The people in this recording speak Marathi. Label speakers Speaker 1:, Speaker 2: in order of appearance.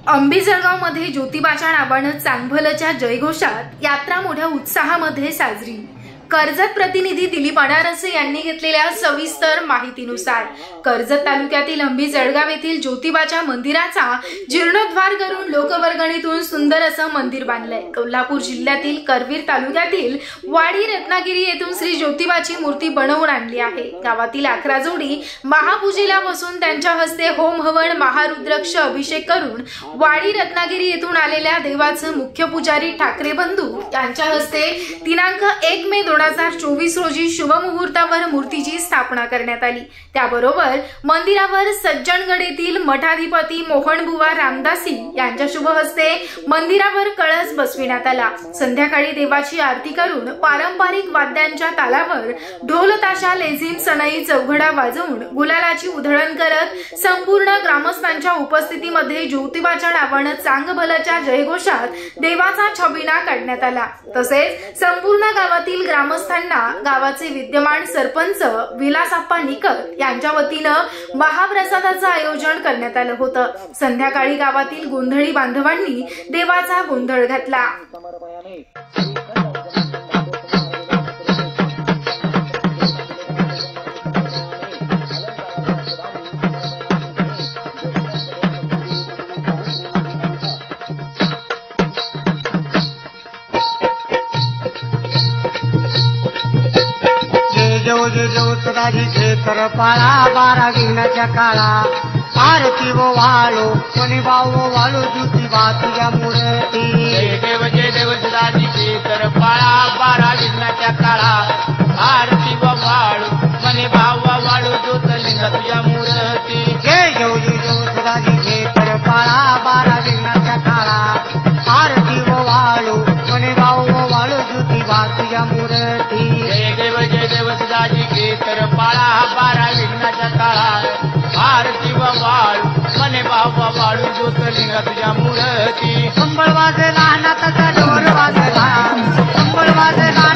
Speaker 1: अंबेजळगावमध्ये ज्योतिबाच्या नावानं चांगभलच्या जयघोषात यात्रा मोठ्या उत्साहामध्ये साजरी। कर्जत प्रतिनिधी दिलीप अडारसे यांनी घेतलेल्या सविस्तर माहितीनुसार कर्जत तालुक्यातील अंबेजळगाव येथील ज्योतिबाच्या मंदिराचा जीर्णोद्धार करून लोकवर्गणीतून सुंदर असं मंदिर बांधलंय। कोल्हापूर जिल्ह्यातील करवीर तालुक्यातील वाडी रत्नागिरी येथून श्री ज्योतिबाची मूर्ती बनवून आणली आहे। गावातील 11 जोडी महापूजेला बसून त्यांच्या हस्ते होम हवन महारुद्राक्ष अभिषेक करून वाडी रत्नागिरी येथून आलेल्या देवाचं मुख्य पुजारी ठाकरे बंधू यांच्या हस्ते दिनांक 1 मे 2024 रोजी शुभमुहूर्तावर मूर्तीची स्थापना करण्यात आली। त्याबरोबर मंदिरावर सज्जनगड येथील मठाधिपती मोहनबुवा रामदासी यांच्या शुभ हस्ते मंदिरावर कळस बसविण्यात आला। संध्याकाळी देवाची आरती करून पारंपरिक वाद्यांच्या तालावर ढोल ताशा लेझिम सनई चौघडा वाजवून गुलालाची उधळण करत संपूर्ण ग्रामस्थांच्या उपस्थितीमध्ये ज्योतिबाच्या नावानं चांगभलच्या जयघोषात देवाचा छबिना काढण्यात आला। तसेच संपूर्ण गावातील ग्रामस्थांना गावाचे विद्यमान सरपंच विलासप्पा निकत यांच्या वतीनं महाप्रसादाचं आयोजन करण्यात आलं होतं। संध्याकाळी गावातील गोंधळी बांधवांनी देवाचा गोंधळ घातला।
Speaker 2: देव सदाजी खेतर पाळा 12 विघ्नाच्या काळा आरती वो वाळो मनी भाव वाळो ज्योतिबा तुझ्या मूर्ती।
Speaker 3: जय देव सदाजी खेतर पाळा 12 विघ्नाच्या काळा आरती वो वाळो मनी भाव वाळो ज्योतिलिंग तुझ्या मूर्ती।
Speaker 2: जय देव सदाजी खेतर पाळा 12 विघ्नाच्या काळा आरती वो वाळो मनी भाव वाळो ज्योतिबा तुझ्या मूर्ती।
Speaker 3: जय देव सदाजी खेतर पाळा 12 विघ्नाच्या काळा आरती व वाळू मने भाव वाळू ज्योतिलिंग तुझ्या मूर्ती।
Speaker 2: कंबळ वाजला नाताचा ढोल वाजला कंबळ वाजला